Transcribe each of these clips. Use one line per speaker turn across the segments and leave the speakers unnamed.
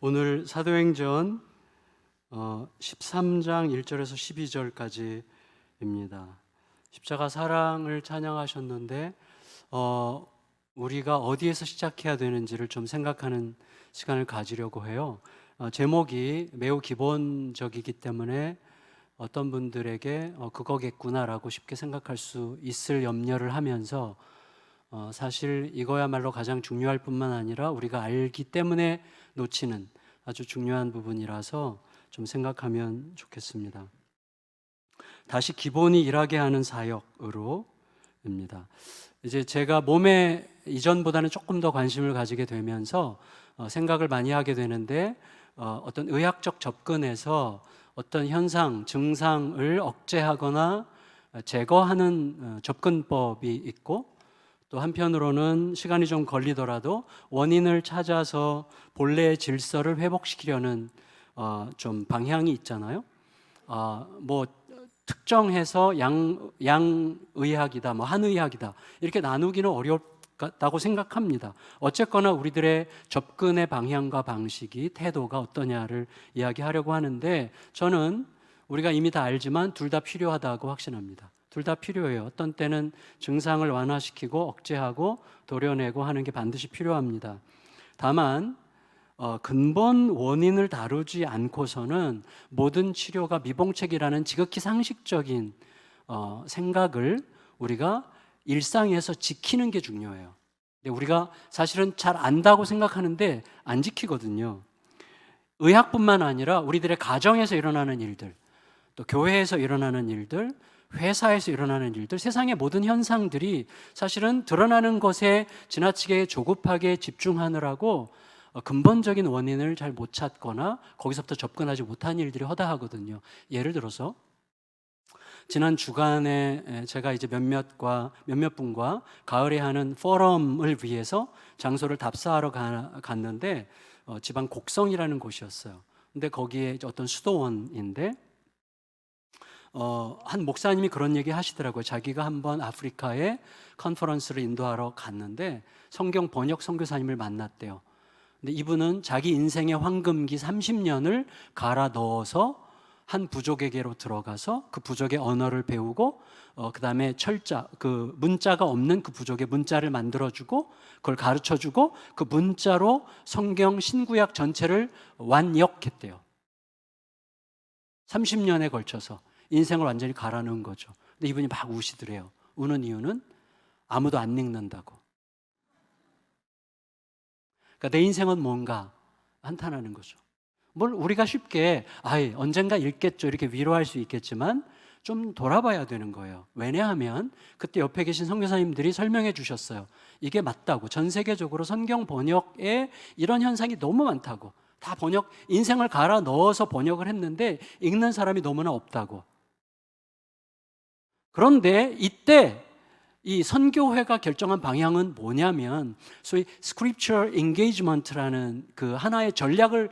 오늘 사도행전 13장 1절에서 12절까지입니다. 십자가 사랑을 찬양하셨는데 우리가 어디에서 시작해야 되는지를 좀 생각하는 시간을 가지려고 해요. 제목이 매우 기본적이기 때문에 어떤 분들에게 그거겠구나라고 쉽게 생각할 수 있을 염려를 하면서 사실 이거야말로 가장 중요할 뿐만 아니라 우리가 알기 때문에 놓치는 아주 중요한 부분이라서 좀 생각하면 좋겠습니다. 다시 기본이 일하게 하는 사역으로입니다. 이제 제가 몸에 이전보다는 조금 더 관심을 가지게 되면서 생각을 많이 하게 되는데 어떤 의학적 접근에서 어떤 현상, 증상을 억제하거나 제거하는 접근법이 있고 또 한편으로는 시간이 좀 걸리더라도 원인을 찾아서 본래의 질서를 회복시키려는 좀 방향이 있잖아요. 뭐 특정해서 양의학이다, 뭐 한의학이다 이렇게 나누기는 어렵다고 생각합니다. 어쨌거나 우리들의 접근의 방향과 방식이 태도가 어떠냐를 이야기하려고 하는데 저는 우리가 이미 다 알지만 둘 다 필요하다고 확신합니다. 둘 다 필요해요. 어떤 때는 증상을 완화시키고 억제하고 도려내고 하는 게 반드시 필요합니다. 다만 근본 원인을 다루지 않고서는 모든 치료가 미봉책이라는 지극히 상식적인 생각을 우리가 일상에서 지키는 게 중요해요. 근데 우리가 사실은 잘 안다고 생각하는데 안 지키거든요. 의학뿐만 아니라 우리들의 가정에서 일어나는 일들, 또 교회에서 일어나는 일들, 회사에서 일어나는 일들, 세상의 모든 현상들이 사실은 드러나는 것에 지나치게 조급하게 집중하느라고 근본적인 원인을 잘 못 찾거나 거기서부터 접근하지 못한 일들이 허다하거든요. 예를 들어서 지난 주간에 제가 이제 몇몇 분과 가을에 하는 포럼을 위해서 장소를 답사하러 갔는데 지방 곡성이라는 곳이었어요. 근데 거기에 어떤 수도원인데 한 목사님이 그런 얘기 하시더라고요. 자기가 한번 아프리카에 컨퍼런스를 인도하러 갔는데 성경 번역 선교사님을 만났대요. 근데 이분은 자기 인생의 황금기 30년을 갈아 넣어서 한 부족에게로 들어가서 그 부족의 언어를 배우고 그 다음에 그 문자가 없는 그 부족의 문자를 만들어주고 그걸 가르쳐주고 그 문자로 성경 신구약 전체를 완역했대요. 30년에 걸쳐서 인생을 완전히 갈아 넣은 거죠. 근데 이분이 막 우시더래요. 우는 이유는 아무도 안 읽는다고. 그러니까 내 인생은 뭔가 한탄하는 거죠. 뭘 우리가 쉽게 언젠가 읽겠죠 이렇게 위로할 수 있겠지만 좀 돌아봐야 되는 거예요. 왜냐하면 그때 옆에 계신 선교사님들이 설명해 주셨어요. 이게 맞다고. 전 세계적으로 성경 번역에 이런 현상이 너무 많다고. 다 인생을 갈아 넣어서 번역을 했는데 읽는 사람이 너무나 없다고. 그런데 이때 이 선교회가 결정한 방향은 뭐냐면 소위 Scripture Engagement라는 그 하나의 전략을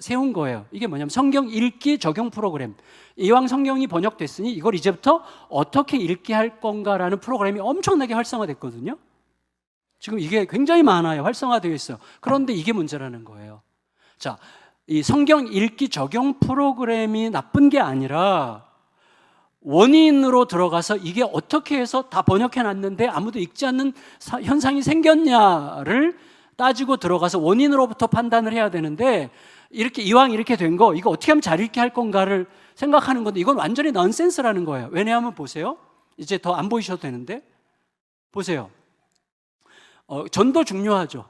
세운 거예요. 이게 뭐냐면 성경 읽기 적용 프로그램. 이왕 성경이 번역됐으니 이걸 이제부터 어떻게 읽게 할 건가라는 프로그램이 엄청나게 활성화됐거든요. 지금 이게 굉장히 많아요. 활성화되어 있어요. 그런데 이게 문제라는 거예요. 자, 이 성경 읽기 적용 프로그램이 나쁜 게 아니라 원인으로 들어가서 이게 어떻게 해서 다 번역해놨는데 아무도 읽지 않는 현상이 생겼냐를 따지고 들어가서 원인으로부터 판단을 해야 되는데 이왕 이렇게 된 거 이거 어떻게 하면 잘 읽게 할 건가를 생각하는 건데 이건 완전히 넌센스라는 거예요. 왜냐하면 보세요. 이제 더 안 보이셔도 되는데 보세요. 전도 중요하죠.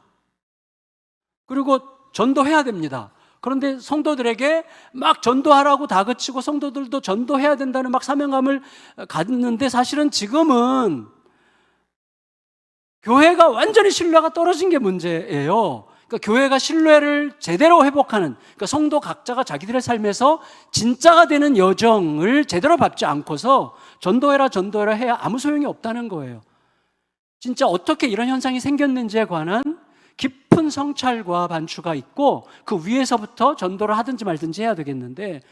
그리고 전도해야 됩니다. 그런데 성도들에게 막 전도하라고 다그치고 성도들도 전도해야 된다는 막 사명감을 갖는데 사실은 지금은 교회가 완전히 신뢰가 떨어진 게 문제예요. 그러니까 교회가 신뢰를 제대로 회복하는, 그러니까 성도 각자가 자기들의 삶에서 진짜가 되는 여정을 제대로 밟지 않고서 전도해라 해야 아무 소용이 없다는 거예요. 진짜 어떻게 이런 현상이 생겼는지에 관한 깊은 성찰과 반추가 있고 그 위에서부터 전도를 하든지 말든지 해야 되겠는데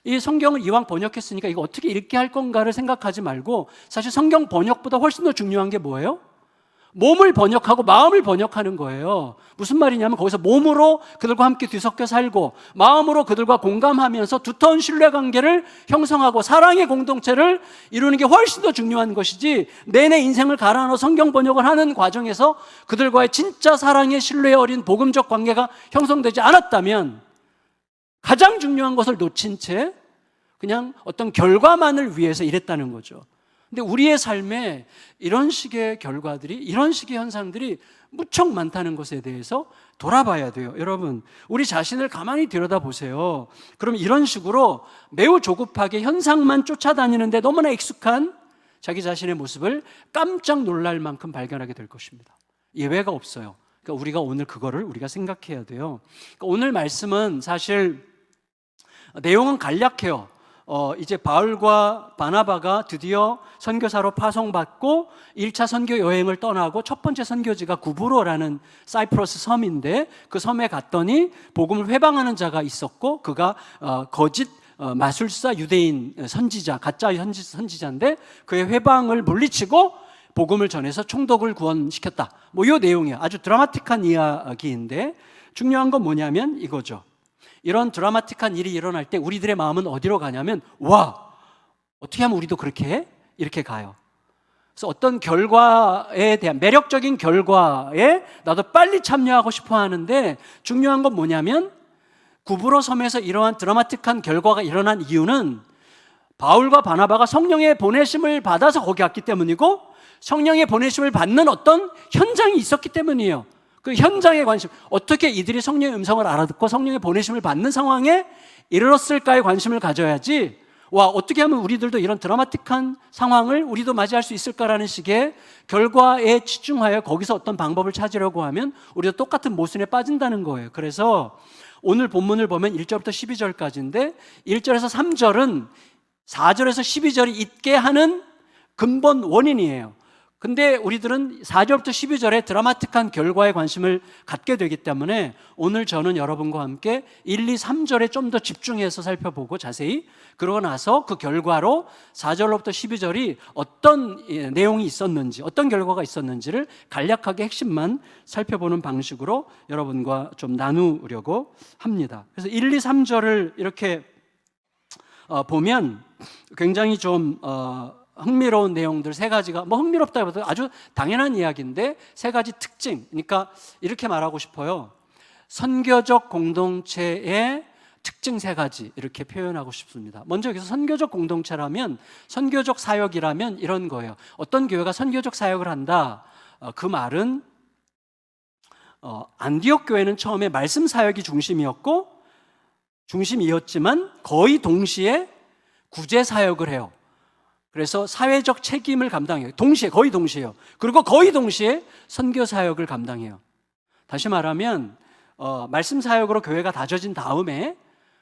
이 성경을 이왕 번역했으니까 이거 어떻게 읽게 할 건가를 생각하지 말고 사실 성경 번역보다 훨씬 더 중요한 게 뭐예요? 몸을 번역하고 마음을 번역하는 거예요. 무슨 말이냐면 거기서 몸으로 그들과 함께 뒤섞여 살고 마음으로 그들과 공감하면서 두터운 신뢰관계를 형성하고 사랑의 공동체를 이루는 게 훨씬 더 중요한 것이지, 내내 인생을 갈아넣어 성경 번역을 하는 과정에서 그들과의 진짜 사랑의 신뢰에 어린 복음적 관계가 형성되지 않았다면 가장 중요한 것을 놓친 채 그냥 어떤 결과만을 위해서 일했다는 거죠. 근데 우리의 삶에 이런 식의 결과들이, 이런 식의 현상들이 무척 많다는 것에 대해서 돌아봐야 돼요. 여러분, 우리 자신을 가만히 들여다보세요. 그럼 이런 식으로 매우 조급하게 현상만 쫓아다니는데 너무나 익숙한 자기 자신의 모습을 깜짝 놀랄 만큼 발견하게 될 것입니다. 예외가 없어요. 그러니까 우리가 오늘 그거를 우리가 생각해야 돼요. 그러니까 오늘 말씀은 사실 내용은 간략해요. 이제 바울과 바나바가 드디어 선교사로 파송받고 1차 선교 여행을 떠나고 첫 번째 선교지가 구브로라는 사이프러스 섬인데, 그 섬에 갔더니 복음을 회방하는 자가 있었고, 그가 거짓 마술사 유대인 선지자, 가짜 선지자인데 그의 회방을 물리치고 복음을 전해서 총독을 구원시켰다. 뭐 이 내용이에요. 아주 드라마틱한 이야기인데 중요한 건 뭐냐면 이거죠. 이런 드라마틱한 일이 일어날 때 우리들의 마음은 어디로 가냐면, 와, 어떻게 하면 우리도 그렇게 해? 이렇게 가요. 그래서 어떤 결과에 대한, 매력적인 결과에 나도 빨리 참여하고 싶어 하는데, 중요한 건 뭐냐면 구브로 섬에서 이러한 드라마틱한 결과가 일어난 이유는 바울과 바나바가 성령의 보내심을 받아서 거기 갔기 때문이고, 성령의 보내심을 받는 어떤 현장이 있었기 때문이에요. 그 현장에 관심, 어떻게 이들이 성령의 음성을 알아듣고 성령의 보내심을 받는 상황에 이르렀을까에 관심을 가져야지, 와, 어떻게 하면 우리들도 이런 드라마틱한 상황을 우리도 맞이할 수 있을까라는 식의 결과에 치중하여 거기서 어떤 방법을 찾으려고 하면 우리도 똑같은 모순에 빠진다는 거예요. 그래서 오늘 본문을 보면 1절부터 12절까지인데 1절에서 3절은 4절에서 12절이 있게 하는 근본 원인이에요. 근데 우리들은 4절부터 12절에 드라마틱한 결과에 관심을 갖게 되기 때문에 오늘 저는 여러분과 함께 1, 2, 3절에 좀 더 집중해서 살펴보고 자세히, 그러고 나서 그 결과로 4절로부터 12절이 어떤 내용이 있었는지, 어떤 결과가 있었는지를 간략하게 핵심만 살펴보는 방식으로 여러분과 좀 나누려고 합니다. 그래서 1, 2, 3절을 이렇게 보면 굉장히 좀 흥미로운 내용들 세 가지가, 뭐 흥미롭다기보다 아주 당연한 이야기인데 세 가지 특징, 그러니까 이렇게 말하고 싶어요. 선교적 공동체의 특징 세 가지 이렇게 표현하고 싶습니다. 먼저 여기서 선교적 공동체라면, 선교적 사역이라면 이런 거예요. 어떤 교회가 선교적 사역을 한다, 그 말은 안디옥 교회는 처음에 말씀 사역이 중심이었지만 거의 동시에 구제 사역을 해요. 그래서 사회적 책임을 감당해요. 거의 동시에요. 그리고 거의 동시에 선교 사역을 감당해요. 다시 말하면 말씀 사역으로 교회가 다져진 다음에,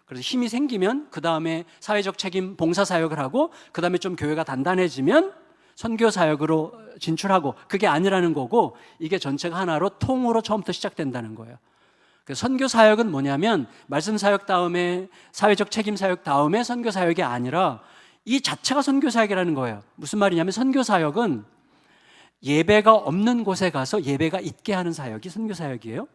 그래서 힘이 생기면 그 다음에 사회적 책임 봉사 사역을 하고, 그 다음에 좀 교회가 단단해지면 선교 사역으로 진출하고, 그게 아니라는 거고, 이게 전체가 하나로 통으로 처음부터 시작된다는 거예요. 그래서 선교 사역은 뭐냐면 말씀 사역 다음에 사회적 책임 사역 다음에 선교 사역이 아니라 이 자체가 선교사역이라는 거예요. 무슨 말이냐면 선교사역은 예배가 없는 곳에 가서 예배가 있게 하는 사역이 선교사역이에요.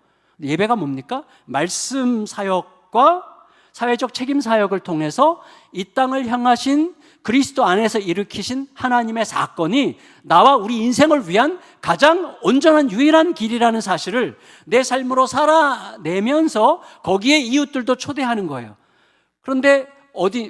예배가 뭡니까? 말씀 사역과 사회적 책임 사역을 통해서 이 땅을 향하신 그리스도 안에서 일으키신 하나님의 사건이 나와 우리 인생을 위한 가장 온전한 유일한 길이라는 사실을 내 삶으로 살아내면서 거기에 이웃들도 초대하는 거예요. 그런데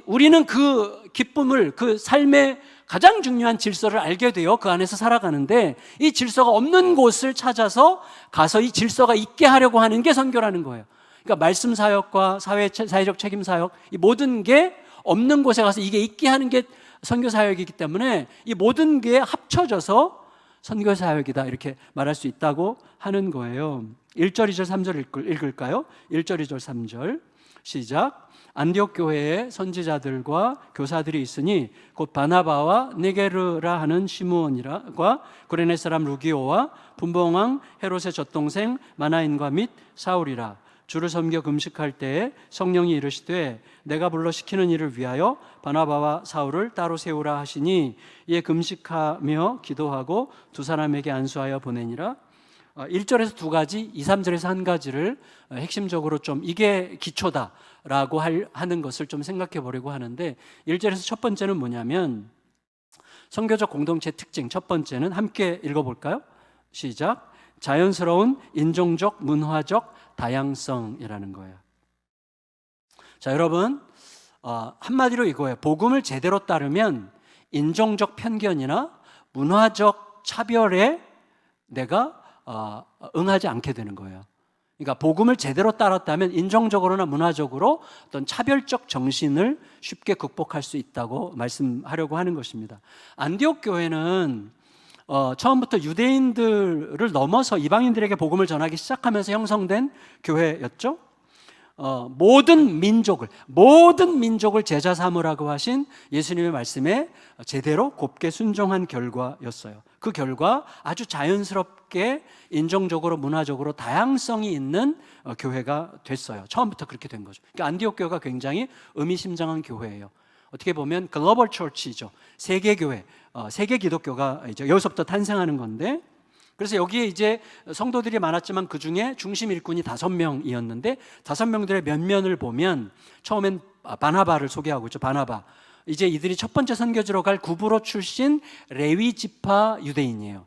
우리는 그 기쁨을, 그 삶의 가장 중요한 질서를 알게 되어 그 안에서 살아가는데, 이 질서가 없는 곳을 찾아서 가서 이 질서가 있게 하려고 하는 게 선교라는 거예요. 그러니까 말씀 사역과 사회적 책임 사역, 이 모든 게 없는 곳에 가서 이게 있게 하는 게 선교 사역이기 때문에 이 모든 게 합쳐져서 선교 사역이다, 이렇게 말할 수 있다고 하는 거예요. 1절, 2절, 3절 읽을까요? 1절, 2절, 3절 시작. 안디옥 교회에 선지자들과 교사들이 있으니 곧 바나바와 네게르라 하는 시므온과 구레네 사람 루기오와 분봉왕 헤롯의 젖동생 마나인과 및 사울이라. 주를 섬겨 금식할 때에 성령이 이르시되 내가 불러 시키는 일을 위하여 바나바와 사울을 따로 세우라 하시니 이에 금식하며 기도하고 두 사람에게 안수하여 보내니라. 1절에서 두 가지, 2, 3절에서 한 가지를 핵심적으로 좀 이게 기초다라고 하는 것을 좀 생각해 보려고 하는데, 1절에서 첫 번째는 뭐냐면 선교적 공동체 특징, 첫 번째는 함께 읽어볼까요? 시작. 자연스러운 인종적, 문화적 다양성이라는 거예요. 자, 여러분, 한마디로 이거예요. 복음을 제대로 따르면 인종적 편견이나 문화적 차별에 내가 응하지 않게 되는 거예요. 그러니까 복음을 제대로 따랐다면 인종적으로나 문화적으로 어떤 차별적 정신을 쉽게 극복할 수 있다고 말씀하려고 하는 것입니다. 안디옥 교회는 처음부터 유대인들을 넘어서 이방인들에게 복음을 전하기 시작하면서 형성된 교회였죠. 모든 민족을 제자 삼으라고 하신 예수님의 말씀에 제대로 곱게 순종한 결과였어요. 그 결과 아주 자연스럽게 인종적으로 문화적으로 다양성이 있는 교회가 됐어요. 처음부터 그렇게 된 거죠. 그러니까 안디옥 교회가 굉장히 의미심장한 교회예요. 어떻게 보면 글로벌 처치죠. 세계 교회, 세계 기독교가 이제 여기서부터 탄생하는 건데, 그래서 여기에 이제 성도들이 많았지만 그 중에 중심 일꾼이 5명이었는데 5명들의 면면을 보면 처음엔 바나바를 소개하고 있죠. 바나바. 이제 이들이 첫 번째 선교지로 갈 구브로 출신 레위 지파 유대인이에요.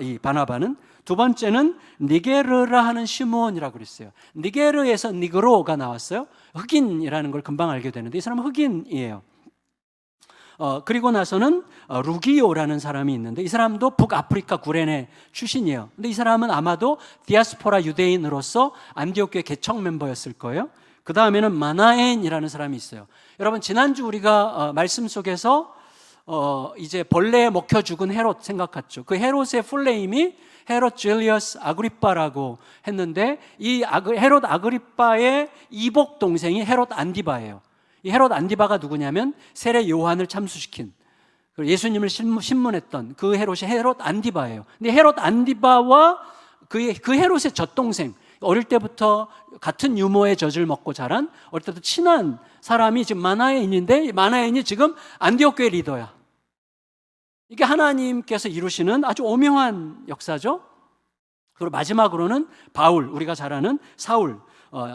이 바나바는. 두 번째는 니게르라 하는 시므온이라고 그랬어요. 니게르에서 니그로가 나왔어요. 흑인이라는 걸 금방 알게 되는데 이 사람은 흑인이에요. 그리고 나서는 루기오라는 사람이 있는데 이 사람도 북아프리카 구레네 출신이에요. 근데 이 사람은 아마도 디아스포라 유대인으로서 안디옥 교회 개척 멤버였을 거예요. 그 다음에는 마나엔이라는 사람이 있어요. 여러분, 지난주 우리가 말씀 속에서 이제 벌레에 먹혀 죽은 헤롯 생각했죠. 그 헤롯의 풀네임이 헤롯 줄리어스 아그리빠라고 했는데 이 헤롯 아그리빠의 이복 동생이 헤롯 안디바예요. 이 헤롯 안디바가 누구냐면 세례 요한을 참수시킨, 예수님을 신문했던 그 헤롯이 헤롯 안디바예요. 근데 헤롯 안디바와 그 헤롯의 젖동생, 어릴 때부터 같은 유모의 젖을 먹고 자란 어릴 때부터 친한 사람이 지금 마나엔인데, 마나엔이 지금 안디옥 교회 리더야. 이게 하나님께서 이루시는 아주 오묘한 역사죠. 그리고 마지막으로는 바울, 우리가 잘 아는 사울,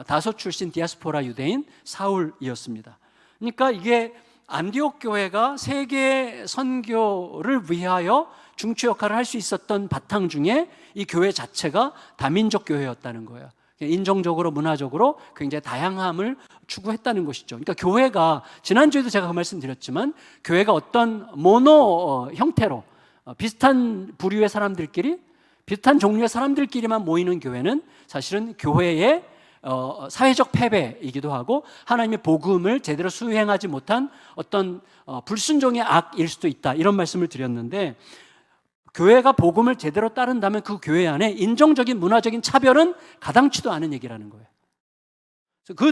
다소 출신 디아스포라 유대인 사울이었습니다. 그러니까 이게 안디옥 교회가 세계 선교를 위하여 중추 역할을 할 수 있었던 바탕 중에 이 교회 자체가 다민족 교회였다는 거예요. 인종적으로 문화적으로 굉장히 다양함을 추구했다는 것이죠. 그러니까 교회가, 지난주에도 제가 그 말씀 드렸지만, 교회가 어떤 모노 형태로 비슷한 부류의 사람들끼리, 비슷한 종류의 사람들끼리만 모이는 교회는 사실은 교회의 사회적 패배이기도 하고 하나님의 복음을 제대로 수행하지 못한 어떤 불순종의 악일 수도 있다, 이런 말씀을 드렸는데, 교회가 복음을 제대로 따른다면 그 교회 안에 인종적인 문화적인 차별은 가당치도 않은 얘기라는 거예요.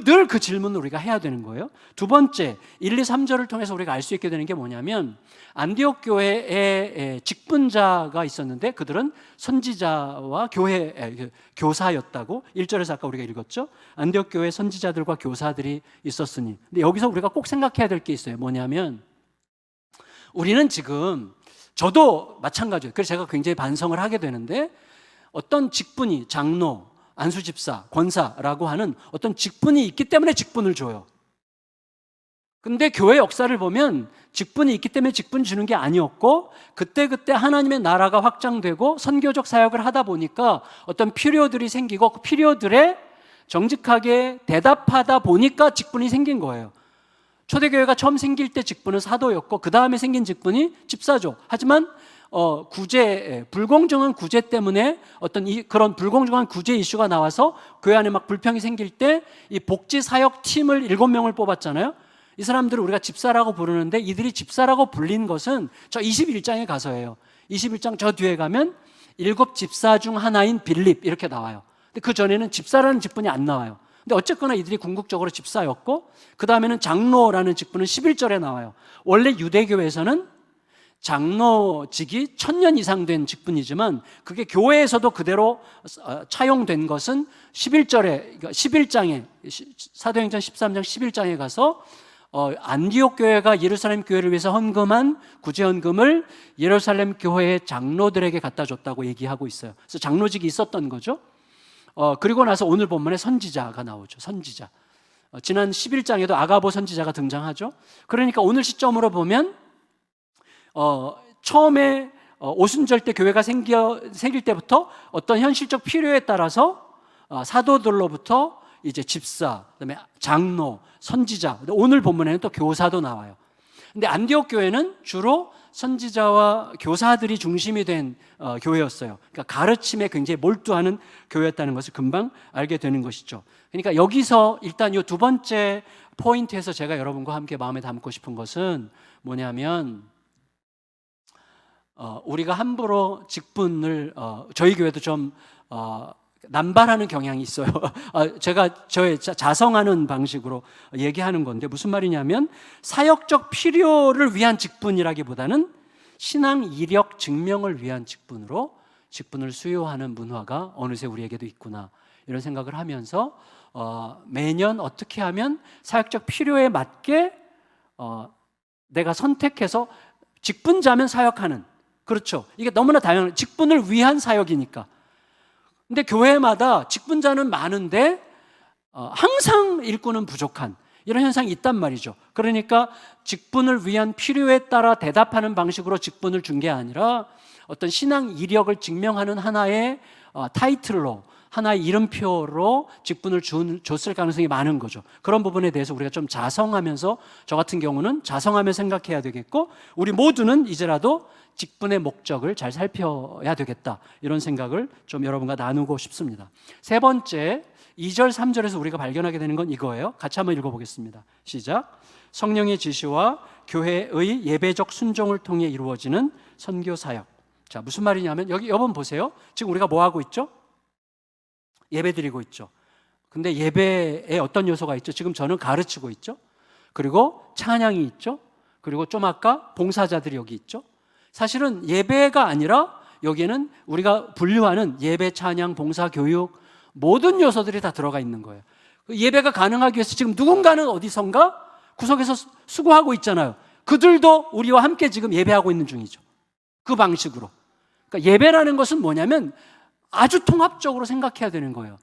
늘 그 질문을 우리가 해야 되는 거예요. 두 번째, 1, 2, 3절을 통해서 우리가 알 수 있게 되는 게 뭐냐면, 안디옥 교회에 직분자가 있었는데 그들은 선지자와 교사였다고 1절에서 아까 우리가 읽었죠. 안디옥 교회 선지자들과 교사들이 있었으니. 근데 여기서 우리가 꼭 생각해야 될 게 있어요. 뭐냐면, 우리는 지금, 저도 마찬가지예요. 그래서 제가 굉장히 반성을 하게 되는데, 어떤 직분이, 장로, 안수집사, 권사라고 하는 어떤 직분이 있기 때문에 직분을 줘요. 근데 교회 역사를 보면 직분이 있기 때문에 직분 주는 게 아니었고, 그때그때 하나님의 나라가 확장되고 선교적 사역을 하다 보니까 어떤 필요들이 생기고 그 필요들에 정직하게 대답하다 보니까 직분이 생긴 거예요. 초대교회가 처음 생길 때 직분은 사도였고 그 다음에 생긴 직분이 집사죠. 하지만 불공정한 구제 때문에 그런 불공정한 구제 이슈가 나와서 교회 안에 막 불평이 생길 때 이 복지 사역 팀을 7명을 뽑았잖아요. 이 사람들을 우리가 집사라고 부르는데, 이들이 집사라고 불린 것은 저 21장에 가서예요. 21장 저 뒤에 가면 7 집사 중 하나인 빌립 이렇게 나와요. 근데 그 전에는 집사라는 직분이 안 나와요. 근데 어쨌거나 이들이 궁극적으로 집사였고, 그 다음에는 장로라는 직분은 11절에 나와요. 원래 유대교회에서는 장로직이 1000년 이상 된 직분이지만 그게 교회에서도 그대로 차용된 것은 11장에 사도행전 13장 11장에 가서 안디옥 교회가 예루살렘 교회를 위해서 헌금한 구제헌금을 예루살렘 교회의 장로들에게 갖다 줬다고 얘기하고 있어요. 그래서 장로직이 있었던 거죠. 그리고 나서 오늘 본문에 선지자가 나오죠. 선지자. 지난 11장에도 아가보 선지자가 등장하죠. 그러니까 오늘 시점으로 보면 처음에 오순절 때 교회가 생길 때부터 어떤 현실적 필요에 따라서 사도들로부터 이제 집사, 그다음에 장로, 선지자, 오늘 본문에는 또 교사도 나와요. 근데 안디옥 교회는 주로 선지자와 교사들이 중심이 된 교회였어요. 그러니까 가르침에 굉장히 몰두하는 교회였다는 것을 금방 알게 되는 것이죠. 그러니까 여기서 일단 이 두 번째 포인트에서 제가 여러분과 함께 마음에 담고 싶은 것은 뭐냐면 우리가 함부로 직분을 저희 교회도 좀 남발하는 경향이 있어요. 제가 저의 자성하는 방식으로 얘기하는 건데 무슨 말이냐면 사역적 필요를 위한 직분이라기보다는 신앙 이력 증명을 위한 직분으로 직분을 수요하는 문화가 어느새 우리에게도 있구나 이런 생각을 하면서 매년 어떻게 하면 사역적 필요에 맞게 내가 선택해서 직분자면 사역하는, 그렇죠. 이게 너무나 다양한 직분을 위한 사역이니까. 근데 교회마다 직분자는 많은데 항상 일꾼은 부족한 이런 현상이 있단 말이죠. 그러니까 직분을 위한 필요에 따라 대답하는 방식으로 직분을 준 게 아니라 어떤 신앙 이력을 증명하는 하나의 타이틀로, 하나의 이름표로 직분을 줬을 가능성이 많은 거죠. 그런 부분에 대해서 우리가 좀 자성하면서, 저 같은 경우는 자성하며 생각해야 되겠고, 우리 모두는 이제라도 직분의 목적을 잘 살펴야 되겠다, 이런 생각을 좀 여러분과 나누고 싶습니다. 세 번째, 2절 3절에서 우리가 발견하게 되는 건 이거예요. 같이 한번 읽어보겠습니다. 시작. 성령의 지시와 교회의 예배적 순종을 통해 이루어지는 선교 사역. 자, 무슨 말이냐면 여러분 보세요. 지금 우리가 뭐 하고 있죠? 예배 드리고 있죠. 근데 예배에 어떤 요소가 있죠? 지금 저는 가르치고 있죠. 그리고 찬양이 있죠. 그리고 좀 아까 봉사자들이 여기 있죠. 사실은 예배가 아니라 여기에는 우리가 분류하는 예배, 찬양, 봉사, 교육 모든 요소들이 다 들어가 있는 거예요. 예배가 가능하기 위해서 지금 누군가는 어디선가 구석에서 수고하고 있잖아요. 그들도 우리와 함께 지금 예배하고 있는 중이죠. 그 방식으로. 그러니까 예배라는 것은 뭐냐면 아주 통합적으로 생각해야 되는 거예요.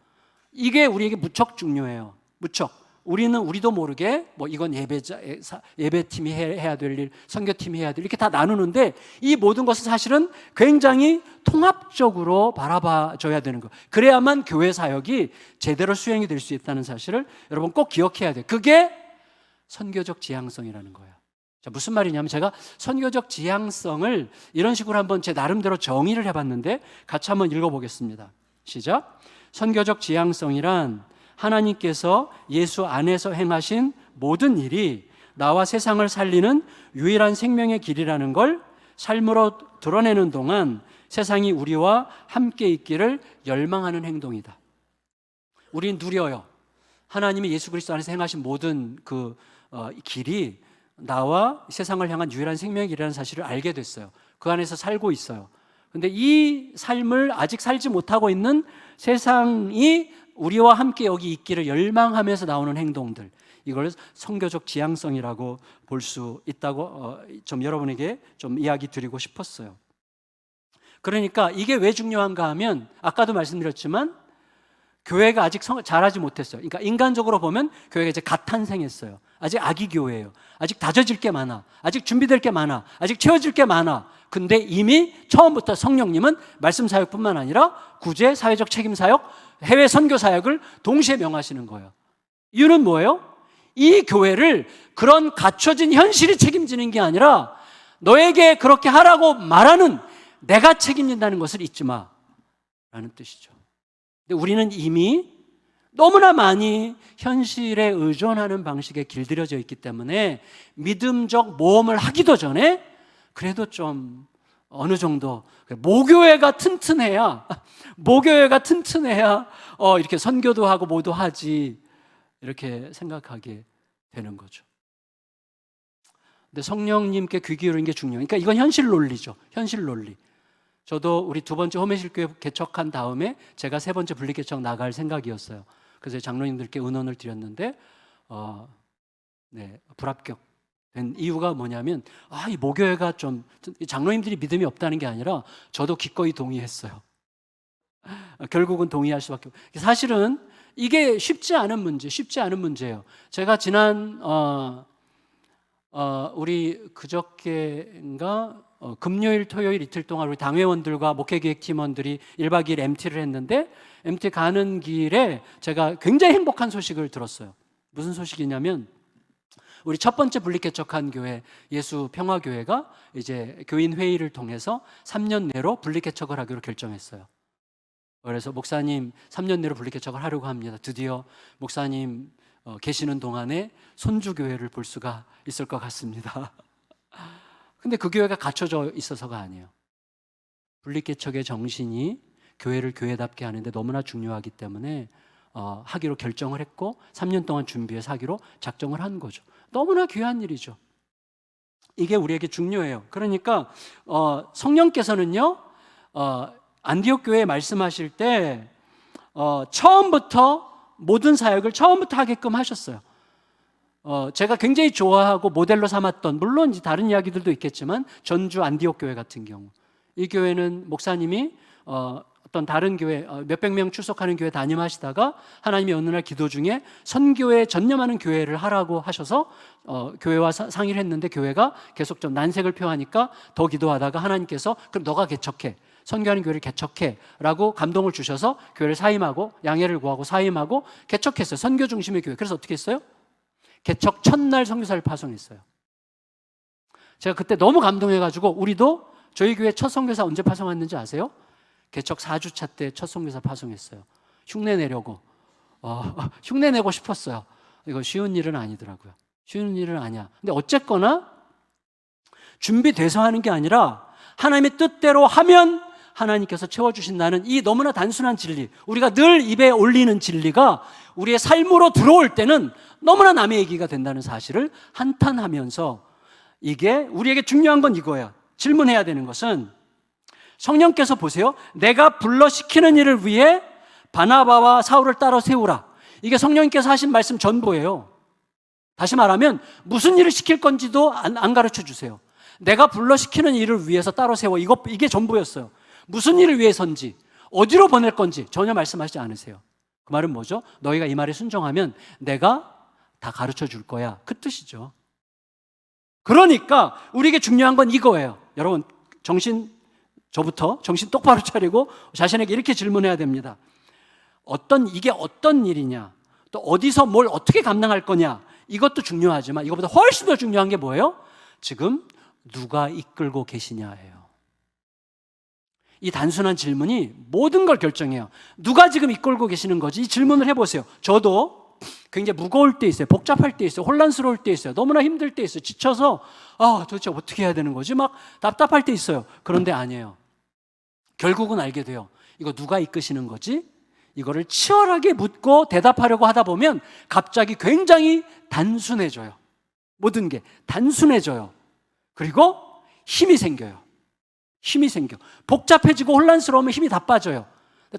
이게 우리에게 무척 중요해요. 무척. 우리도 모르게 뭐 이건 예배팀이 해야 될 일, 선교팀이 해야 될 일, 이렇게 다 나누는데 이 모든 것은 사실은 굉장히 통합적으로 바라봐줘야 되는 거예요. 그래야만 교회 사역이 제대로 수행이 될 수 있다는 사실을 여러분 꼭 기억해야 돼요. 그게 선교적 지향성이라는 거예요. 자, 무슨 말이냐면 제가 선교적 지향성을 이런 식으로 한번 제 나름대로 정의를 해봤는데 같이 한번 읽어보겠습니다. 시작. 선교적 지향성이란 하나님께서 예수 안에서 행하신 모든 일이 나와 세상을 살리는 유일한 생명의 길이라는 걸 삶으로 드러내는 동안 세상이 우리와 함께 있기를 열망하는 행동이다. 우린 누려요. 하나님이 예수 그리스도 안에서 행하신 모든 그 길이 나와 세상을 향한 유일한 생명의 길이라는 사실을 알게 됐어요. 그 안에서 살고 있어요. 근데 이 삶을 아직 살지 못하고 있는 세상이 우리와 함께 여기 있기를 열망하면서 나오는 행동들, 이걸 선교적 지향성이라고 볼 수 있다고 좀 여러분에게 좀 이야기 드리고 싶었어요. 그러니까 이게 왜 중요한가 하면 아까도 말씀드렸지만 교회가 아직 잘하지 못했어요. 그러니까 인간적으로 보면 교회가 이제 갓 탄생했어요. 아직 아기 교회예요. 아직 다져질 게 많아. 아직 준비될 게 많아. 아직 채워질 게 많아. 근데 이미 처음부터 성령님은 말씀 사역뿐만 아니라 구제, 사회적 책임 사역, 해외 선교 사역을 동시에 명하시는 거예요. 이유는 뭐예요? 이 교회를 그런 갖춰진 현실이 책임지는 게 아니라 너에게 그렇게 하라고 말하는 내가 책임진다는 것을 잊지 마 라는 뜻이죠. 근데 우리는 이미 너무나 많이 현실에 의존하는 방식에 길들여져 있기 때문에 믿음적 모험을 하기도 전에 그래도 좀 어느 정도 모교회가 튼튼해야 이렇게 선교도 하고 뭐도 하지 이렇게 생각하게 되는 거죠. 근데 성령님께 귀 기울이는 게 중요해요. 그러니까 이건 현실 논리죠. 현실 논리. 저도 우리 두 번째 홈의실교회 개척한 다음에 제가 세 번째 분리개척 나갈 생각이었어요. 그래서 장로님들께 의논을 드렸는데 불합격된 이유가 뭐냐면 이 모교회가 좀 장로님들이 믿음이 없다는 게 아니라 저도 기꺼이 동의했어요. 결국은 동의할 수밖에 없어요. 사실은 이게 쉽지 않은 문제예요. 제가 지난 우리 그저께인가 금요일 토요일 이틀 동안 우리 당회원들과 목회기획팀원들이 1박 2일 MT를 했는데 MT 가는 길에 제가 굉장히 행복한 소식을 들었어요. 무슨 소식이냐면 우리 첫 번째 분리개척한 교회 예수평화교회가 이제 교인 회의를 통해서 3년 내로 분리개척을 하기로 결정했어요. 그래서 목사님 3년 내로 분리개척을 하려고 합니다. 드디어 목사님 계시는 동안에 손주교회를 볼 수가 있을 것 같습니다. 근데 그 교회가 갖춰져 있어서가 아니에요. 분리개척의 정신이 교회를 교회답게 하는데 너무나 중요하기 때문에 하기로 결정을 했고 3년 동안 준비해서 하기로 작정을 한 거죠. 너무나 귀한 일이죠. 이게 우리에게 중요해요. 그러니까 성령께서는요 안디옥 교회에 말씀하실 때 처음부터 모든 사역을 처음부터 하게끔 하셨어요. 제가 굉장히 좋아하고 모델로 삼았던, 물론 이제 다른 이야기들도 있겠지만 전주 안디옥 교회 같은 경우, 이 교회는 목사님이 어떤 다른 교회 몇백 명 출석하는 교회 담임하시다가 하나님이 어느 날 기도 중에 선교에 전념하는 교회를 하라고 하셔서 교회와 상의를 했는데 교회가 계속 좀 난색을 표하니까 더 기도하다가 하나님께서 그럼 너가 개척해, 선교하는 교회를 개척해 라고 감동을 주셔서 교회를 사임하고 양해를 구하고 사임하고 개척했어요. 선교 중심의 교회. 그래서 어떻게 했어요? 개척 첫날 선교사를 파송했어요. 제가 그때 너무 감동해가지고 우리도 저희 교회 첫 선교사 언제 파송했는지 아세요? 개척 4주차 때 첫 선교사 파송했어요. 흉내 내려고 흉내 내고 싶었어요. 이거 쉬운 일은 아니더라고요. 쉬운 일은 아니야. 근데 어쨌거나 준비돼서 하는 게 아니라 하나님의 뜻대로 하면 하나님께서 채워주신다는 이 너무나 단순한 진리, 우리가 늘 입에 올리는 진리가 우리의 삶으로 들어올 때는 너무나 남의 얘기가 된다는 사실을 한탄하면서, 이게 우리에게 중요한 건 이거야. 질문해야 되는 것은, 성령께서 보세요, 내가 불러시키는 일을 위해 바나바와 사울을 따로 세우라. 이게 성령님께서 하신 말씀 전부예요. 다시 말하면 무슨 일을 시킬 건지도 안 가르쳐 주세요. 내가 불러시키는 일을 위해서 따로 세워. 이게 전부였어요. 무슨 일을 위해서인지, 어디로 보낼 건지 전혀 말씀하시지 않으세요. 그 말은 뭐죠? 너희가 이 말에 순종하면 내가 다 가르쳐 줄 거야. 그 뜻이죠. 그러니까 우리에게 중요한 건 이거예요. 여러분, 저부터 정신 똑바로 차리고 자신에게 이렇게 질문해야 됩니다. 이게 어떤 일이냐, 또 어디서 뭘 어떻게 감당할 거냐, 이것도 중요하지만 이것보다 훨씬 더 중요한 게 뭐예요? 지금 누가 이끌고 계시냐예요. 이 단순한 질문이 모든 걸 결정해요. 누가 지금 이끌고 계시는 거지? 이 질문을 해보세요. 저도 굉장히 무거울 때 있어요. 복잡할 때 있어요. 혼란스러울 때 있어요. 너무나 힘들 때 있어요. 지쳐서 도대체 어떻게 해야 되는 거지? 막 답답할 때 있어요. 그런데 아니에요. 결국은 알게 돼요. 이거 누가 이끄시는 거지? 이거를 치열하게 묻고 대답하려고 하다 보면 갑자기 굉장히 단순해져요. 모든 게 단순해져요. 그리고 힘이 생겨요. 힘이 생겨. 복잡해지고 혼란스러우면 힘이 다 빠져요.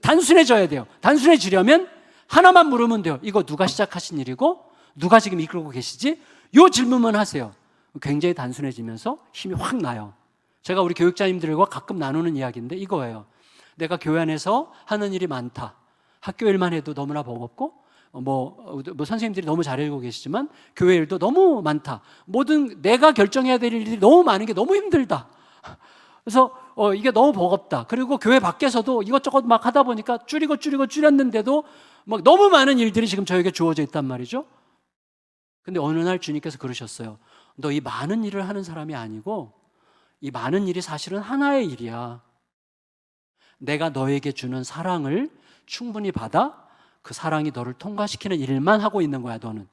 단순해져야 돼요. 단순해지려면 하나만 물으면 돼요. 이거 누가 시작하신 일이고 누가 지금 이끌고 계시지? 이 질문만 하세요. 굉장히 단순해지면서 힘이 확 나요. 제가 우리 교육자님들과 가끔 나누는 이야기인데 이거예요. 내가 교회 안에서 하는 일이 많다. 학교 일만 해도 너무나 버겁고 뭐 선생님들이 너무 잘해주고 계시지만 교회 일도 너무 많다. 내가 결정해야 될 일이 너무 많은 게 너무 힘들다. 그래서 이게 너무 버겁다. 그리고 교회 밖에서도 이것저것 막 하다 보니까 줄였는데도 막 너무 많은 일들이 지금 저에게 주어져 있단 말이죠. 근데 어느 날 주님께서 그러셨어요. 너 이 많은 일을 하는 사람이 아니고 이 많은 일이 사실은 하나의 일이야. 내가 너에게 주는 사랑을 충분히 받아 그 사랑이 너를 통과시키는 일만 하고 있는 거야, 너는.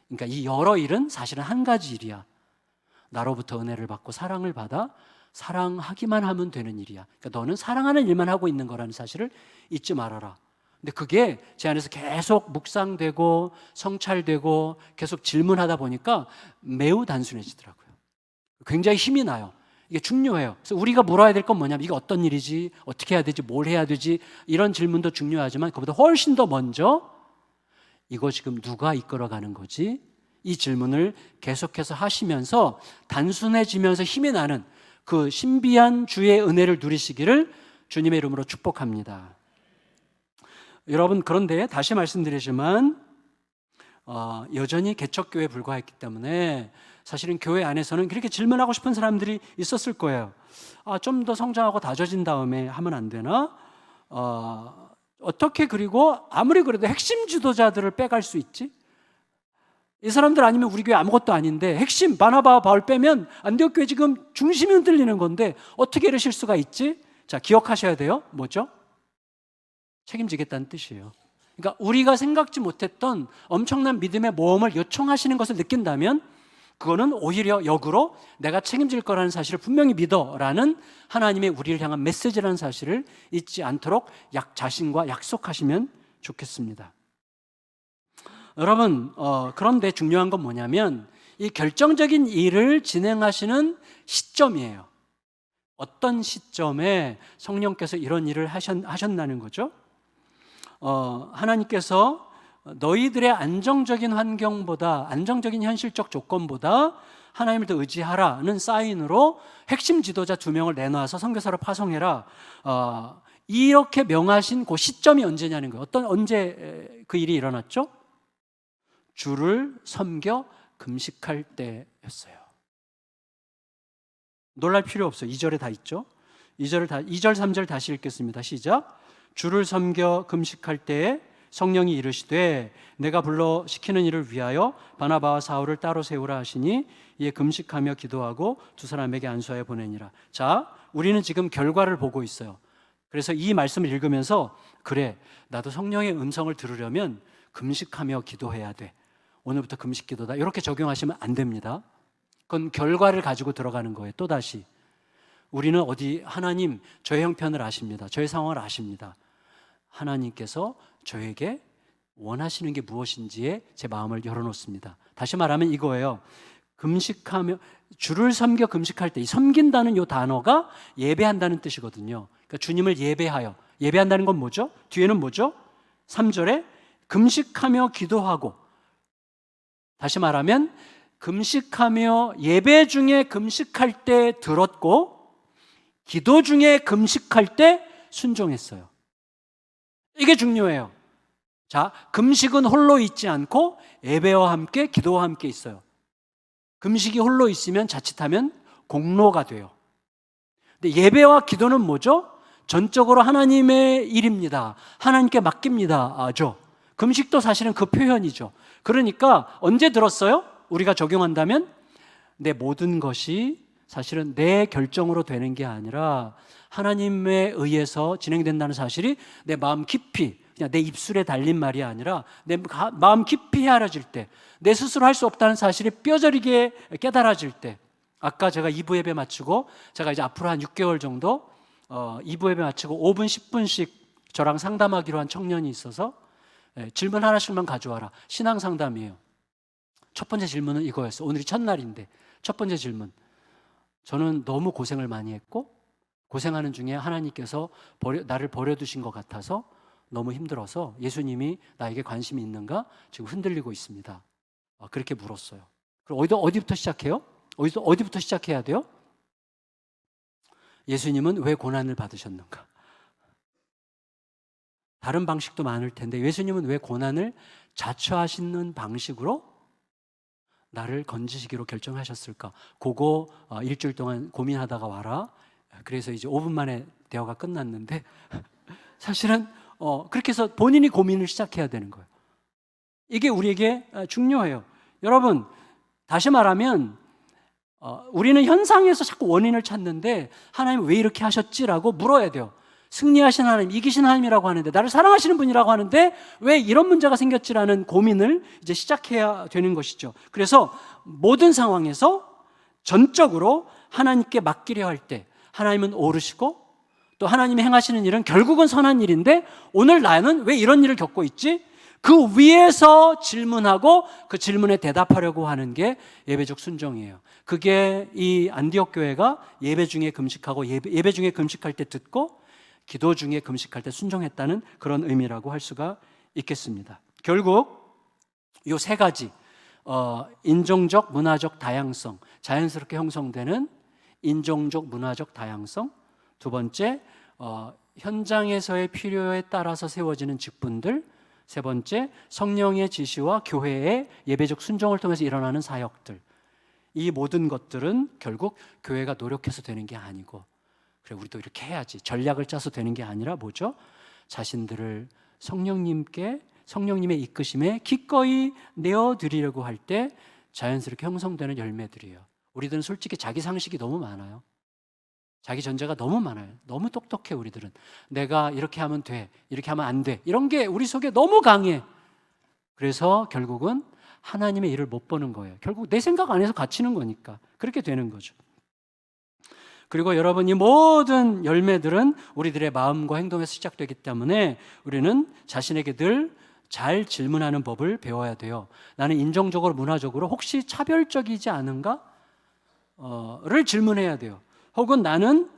그러니까 이 여러 일은 사실은 한 가지 일이야. 나로부터 은혜를 받고 사랑을 받아 사랑하기만 하면 되는 일이야. 그러니까 너는 사랑하는 일만 하고 있는 거라는 사실을 잊지 말아라. 근데 그게 제 안에서 계속 묵상되고 성찰되고 계속 질문하다 보니까 매우 단순해지더라고요. 굉장히 힘이 나요. 이게 중요해요. 그래서 우리가 물어야 될 건 뭐냐면 이게 어떤 일이지? 어떻게 해야 되지? 뭘 해야 되지? 이런 질문도 중요하지만 그보다 훨씬 더 먼저 이거 지금 누가 이끌어가는 거지? 이 질문을 계속해서 하시면서 단순해지면서 힘이 나는 그 신비한 주의 은혜를 누리시기를 주님의 이름으로 축복합니다. 여러분, 그런데 다시 말씀드리지만 여전히 개척교회에 불과했기 때문에 사실은 교회 안에서는 그렇게 질문하고 싶은 사람들이 있었을 거예요. 좀 더 성장하고 다져진 다음에 하면 안 되나? 어떻게 그리고 아무리 그래도 핵심 지도자들을 빼갈 수 있지? 이 사람들 아니면 우리 교회 아무것도 아닌데 핵심 바나바와 바울 빼면 안디옥 교회 지금 중심이 흔들리는 건데 어떻게 이러실 수가 있지? 자, 기억하셔야 돼요. 뭐죠? 책임지겠다는 뜻이에요. 그러니까 우리가 생각지 못했던 엄청난 믿음의 모험을 요청하시는 것을 느낀다면 그거는 오히려 역으로 내가 책임질 거라는 사실을 분명히 믿어라는 하나님의 우리를 향한 메시지라는 사실을 잊지 않도록 자신과 약속하시면 좋겠습니다. 여러분, 그런데 중요한 건 뭐냐면 이 결정적인 일을 진행하시는 시점이에요. 어떤 시점에 성령께서 이런 일을 하셨나는 거죠? 하나님께서 너희들의 안정적인 환경보다, 안정적인 현실적 조건보다 하나님을 더 의지하라는 사인으로 핵심 지도자 2명을 내놔서 선교사로 파송해라. 이렇게 명하신 그 시점이 언제냐는 거예요. 언제 그 일이 일어났죠? 주를 섬겨 금식할 때였어요. 놀랄 필요 없어요. 2절에 다 있죠. 2절, 3절 다시 읽겠습니다. 시작. 주를 섬겨 금식할 때에 성령이 이르시되 내가 불러 시키는 일을 위하여 바나바와 사울을 따로 세우라 하시니 이에 금식하며 기도하고 2 사람에게 안수하여 보내니라. 자, 우리는 지금 결과를 보고 있어요. 그래서 이 말씀을 읽으면서 그래, 나도 성령의 음성을 들으려면 금식하며 기도해야 돼. 오늘부터 금식 기도다. 이렇게 적용하시면 안 됩니다. 그건 결과를 가지고 들어가는 거예요. 또다시 우리는 하나님 저의 형편을 아십니다. 저의 상황을 아십니다. 하나님께서 저에게 원하시는 게 무엇인지에 제 마음을 열어놓습니다. 다시 말하면 이거예요. 금식하며 주를 섬겨 금식할 때 이 섬긴다는 이 단어가 예배한다는 뜻이거든요. 그러니까 주님을 예배한다는 건 뭐죠? 뒤에는 뭐죠? 3절에 금식하며 기도하고, 다시 말하면 금식하며 예배 중에 금식할 때 들었고 기도 중에 금식할 때 순종했어요. 이게 중요해요. 자, 금식은 홀로 있지 않고 예배와 함께 기도와 함께 있어요. 금식이 홀로 있으면 자칫하면 공로가 돼요. 근데 예배와 기도는 뭐죠? 전적으로 하나님의 일입니다. 하나님께 맡깁니다. 금식도 사실은 그 표현이죠. 그러니까 언제 들었어요? 우리가 적용한다면 내 모든 것이 사실은 내 결정으로 되는 게 아니라 하나님에 의해서 진행된다는 사실이 내 마음 깊이, 그냥 내 입술에 달린 말이 아니라 내 마음 깊이 알아질 때, 내 스스로 할 수 없다는 사실이 뼈저리게 깨달아질 때, 아까 제가 2부 예배 마치고 제가 이제 앞으로 한 6개월 정도 2부 예배 마치고 5분 10분씩 저랑 상담하기로 한 청년이 있어서 질문 하나씩만 가져와라. 신앙 상담이에요. 첫 번째 질문은 이거였어요. 오늘이 첫날인데 첫 번째 질문, 저는 너무 고생을 많이 했고 고생하는 중에 하나님께서 나를 버려두신 것 같아서 너무 힘들어서 예수님이 나에게 관심이 있는가 지금 흔들리고 있습니다. 그렇게 물었어요. 그럼 어디부터 시작해요? 어디부터 시작해야 돼요? 예수님은 왜 고난을 받으셨는가? 다른 방식도 많을 텐데 예수님은 왜 고난을 자처하시는 방식으로 나를 건지시기로 결정하셨을까? 그거 일주일 동안 고민하다가 와라. 그래서 이제 5분 만에 대화가 끝났는데 사실은 그렇게 해서 본인이 고민을 시작해야 되는 거예요. 이게 우리에게 중요해요. 여러분, 다시 말하면 우리는 현상에서 자꾸 원인을 찾는데 하나님 왜 이렇게 하셨지라고 물어야 돼요. 승리하신 하나님, 이기신 하나님이라고 하는데, 나를 사랑하시는 분이라고 하는데 왜 이런 문제가 생겼지라는 고민을 이제 시작해야 되는 것이죠. 그래서 모든 상황에서 전적으로 하나님께 맡기려 할 때 하나님은 오르시고 또 하나님이 행하시는 일은 결국은 선한 일인데 오늘 나는 왜 이런 일을 겪고 있지? 그 위에서 질문하고 그 질문에 대답하려고 하는 게 예배적 순종이에요. 그게 이 안디옥 교회가 예배 중에 금식하고 예배 중에 금식할 때 듣고 기도 중에 금식할 때 순종했다는 그런 의미라고 할 수가 있겠습니다. 결국 이 세 가지, 인종적, 문화적 다양성, 자연스럽게 형성되는 인종적, 문화적 다양성, 두 번째, 현장에서의 필요에 따라서 세워지는 직분들, 세 번째, 성령의 지시와 교회의 예배적 순종을 통해서 일어나는 사역들. 이 모든 것들은 결국 교회가 노력해서 되는 게 아니고, 그래 우리도 이렇게 해야지, 전략을 짜서 되는 게 아니라 뭐죠? 자신들을 성령님의 이끄심에 기꺼이 내어드리려고 할 때 자연스럽게 형성되는 열매들이에요. 우리들은 솔직히 자기 상식이 너무 많아요. 자기 전제가 너무 많아요. 너무 똑똑해 우리들은. 내가 이렇게 하면 돼, 이렇게 하면 안 돼, 이런 게 우리 속에 너무 강해. 그래서 결국은 하나님의 일을 못 보는 거예요. 결국 내 생각 안에서 갇히는 거니까 그렇게 되는 거죠. 그리고 여러분, 이 모든 열매들은 우리들의 마음과 행동에서 시작되기 때문에 우리는 자신에게 늘 잘 질문하는 법을 배워야 돼요. 나는 인종적으로, 문화적으로 혹시 차별적이지 않은가? 를 질문해야 돼요. 혹은 나는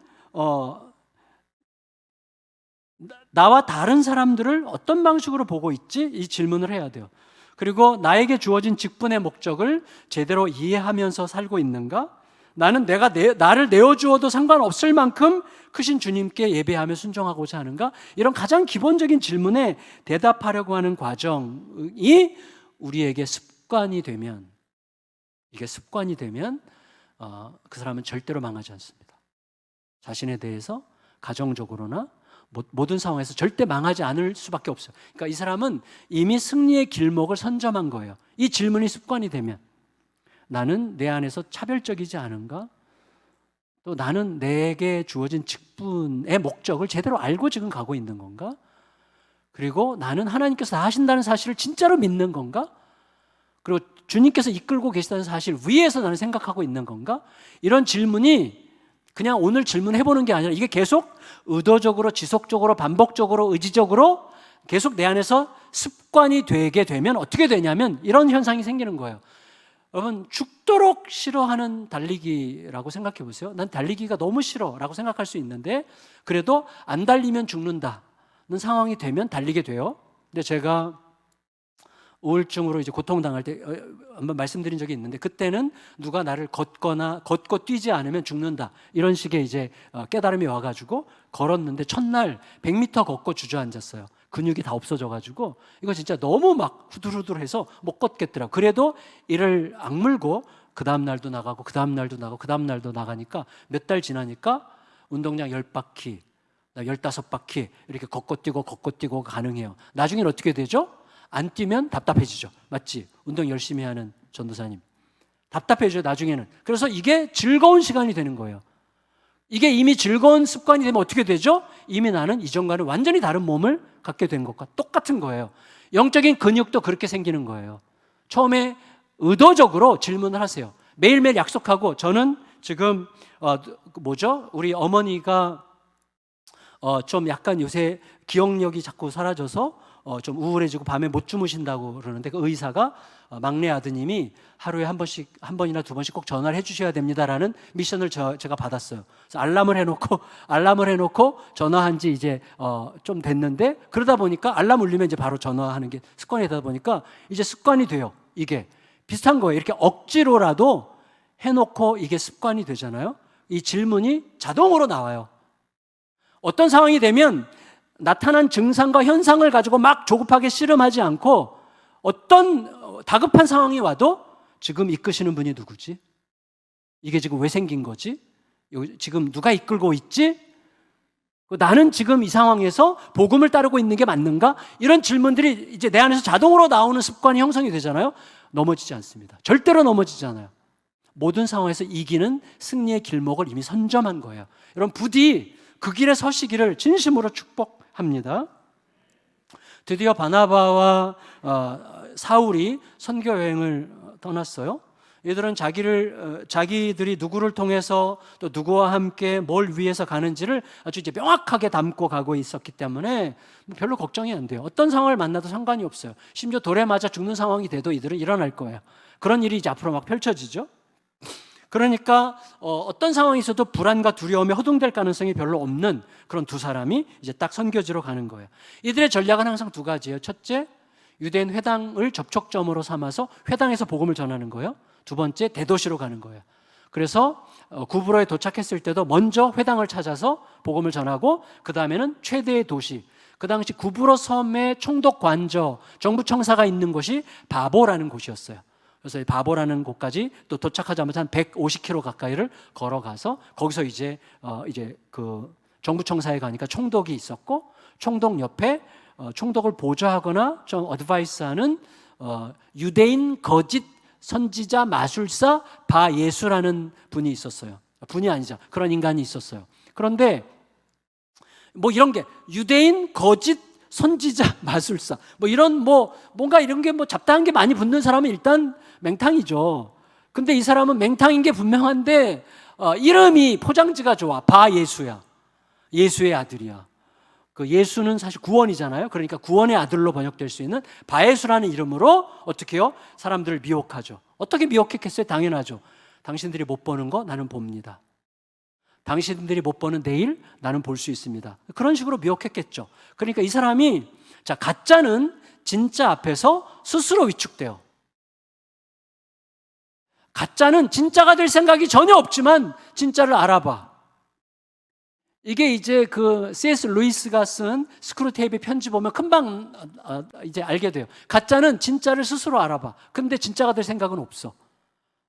나와 다른 사람들을 어떤 방식으로 보고 있지? 이 질문을 해야 돼요. 그리고 나에게 주어진 직분의 목적을 제대로 이해하면서 살고 있는가? 나는 나를 내어주어도 상관없을 만큼 크신 주님께 예배하며 순종하고자 하는가? 이런 가장 기본적인 질문에 대답하려고 하는 과정이 우리에게 습관이 되면, 이게 습관이 되면 그 사람은 절대로 망하지 않습니다. 자신에 대해서 가정적으로나 모든 상황에서 절대 망하지 않을 수밖에 없어요. 그러니까 이 사람은 이미 승리의 길목을 선점한 거예요. 이 질문이 습관이 되면, 나는 내 안에서 차별적이지 않은가? 또 나는 내게 주어진 직분의 목적을 제대로 알고 지금 가고 있는 건가? 그리고 나는 하나님께서 다 하신다는 사실을 진짜로 믿는 건가? 그리고 주님께서 이끌고 계시다는 사실 위에서 나는 생각하고 있는 건가? 이런 질문이 그냥 오늘 질문해보는 게 아니라 이게 계속 의도적으로, 지속적으로, 반복적으로, 의지적으로 계속 내 안에서 습관이 되게 되면 어떻게 되냐면 이런 현상이 생기는 거예요. 여러분, 죽도록 싫어하는 달리기라고 생각해 보세요. 난 달리기가 너무 싫어라고 생각할 수 있는데 그래도 안 달리면 죽는다는 상황이 되면 달리게 돼요. 근데 제가 우울증으로 이제 고통당할 때 한번 말씀드린 적이 있는데, 그때는 누가 나를 걷고 뛰지 않으면 죽는다, 이런 식의 이제 깨달음이 와가지고 걸었는데 첫날 100m 걷고 주저앉았어요. 근육이 다 없어져가지고 이거 진짜 너무 막 후들후들해서 못 걷겠더라고요. 그래도 이를 악물고 그 다음 날도 나가고 그 다음 날도 나가고 그 다음 날도 나가니까 몇 달 지나니까 운동장 10바퀴, 15바퀴 이렇게 걷고 뛰고 가능해요. 나중에는 어떻게 되죠? 안 뛰면 답답해지죠. 맞지? 운동 열심히 하는 전도사님, 답답해져요 나중에는. 그래서 이게 즐거운 시간이 되는 거예요. 이게 이미 즐거운 습관이 되면 어떻게 되죠? 이미 나는 이전과는 완전히 다른 몸을 갖게 된 것과 똑같은 거예요. 영적인 근육도 그렇게 생기는 거예요. 처음에 의도적으로 질문을 하세요. 매일매일 약속하고, 저는 지금 우리 어머니가 좀 약간 요새 기억력이 자꾸 사라져서 좀 우울해지고 밤에 못 주무신다고 그러는데, 그 의사가 막내 아드님이 하루에 한 번이나 두 번씩 꼭 전화를 해주셔야 됩니다라는 미션을 제가 받았어요. 그래서 알람을 해놓고 전화한 지 이제 좀 됐는데, 그러다 보니까 알람 울리면 이제 바로 전화하는 게 습관이 되다 보니까 이제 습관이 돼요. 이게 비슷한 거예요. 이렇게 억지로라도 해놓고 이게 습관이 되잖아요. 이 질문이 자동으로 나와요. 어떤 상황이 되면 나타난 증상과 현상을 가지고 막 조급하게 씨름하지 않고, 어떤 다급한 상황이 와도 지금 이끄시는 분이 누구지? 이게 지금 왜 생긴 거지? 지금 누가 이끌고 있지? 나는 지금 이 상황에서 복음을 따르고 있는 게 맞는가? 이런 질문들이 이제 내 안에서 자동으로 나오는 습관이 형성이 되잖아요. 넘어지지 않습니다. 절대로 넘어지지 않아요. 모든 상황에서 이기는 승리의 길목을 이미 선점한 거예요. 여러분, 부디 그 길에 서시기를 진심으로 축복합니다. 드디어 바나바와 사울이 선교 여행을 떠났어요. 이들은 자기들이 누구를 통해서 또 누구와 함께 뭘 위해서 가는지를 아주 이제 명확하게 담고 가고 있었기 때문에 별로 걱정이 안 돼요. 어떤 상황을 만나도 상관이 없어요. 심지어 돌에 맞아 죽는 상황이 돼도 이들은 일어날 거예요. 그런 일이 이제 앞으로 막 펼쳐지죠. 그러니까 어떤 상황이 있어도 불안과 두려움에 허둥댈 가능성이 별로 없는 그런 두 사람이 이제 딱 선교지로 가는 거예요. 이들의 전략은 항상 두 가지예요. 첫째, 유대인 회당을 접촉점으로 삼아서 회당에서 복음을 전하는 거예요. 두 번째, 대도시로 가는 거예요. 그래서 구브로에 도착했을 때도 먼저 회당을 찾아서 복음을 전하고 그 다음에는 최대의 도시, 그 당시 구브로 섬의 총독 관저, 정부 청사가 있는 곳이 바보라는 곳이었어요. 그래서 바보라는 곳까지 또 도착하자마자 한 150km 가까이를 걸어가서 거기서 이제 그 정부 청사에 가니까 총독이 있었고 총독 옆에 총독을 보좌하거나 좀 어드바이스하는 유대인 거짓 선지자 마술사 바예수라는 분이 있었어요. 분이 아니죠. 그런 인간이 있었어요. 그런데 뭐 이런 게 유대인 거짓 선지자 마술사 이런 뭔가 이런 게 잡다한 게 많이 붙는 사람은 일단 맹탕이죠. 근데 이 사람은 맹탕인 게 분명한데 이름이 포장지가 좋아. 바예수야. 예수의 아들이야. 그 예수는 사실 구원이잖아요. 그러니까 구원의 아들로 번역될 수 있는 바예수라는 이름으로 어떻게 해요? 사람들을 미혹하죠. 어떻게 미혹했겠어요? 당연하죠. 당신들이 못 보는 거 나는 봅니다. 당신들이 못 보는 내일 나는 볼 수 있습니다. 그런 식으로 미혹했겠죠. 그러니까 이 사람이 가짜는 진짜 앞에서 스스로 위축돼요. 가짜는 진짜가 될 생각이 전혀 없지만 진짜를 알아봐. 이게 이제 그 C.S. 루이스가 쓴 스크루테이프 편지 보면 금방 이제 알게 돼요. 가짜는 진짜를 스스로 알아봐. 근데 진짜가 될 생각은 없어.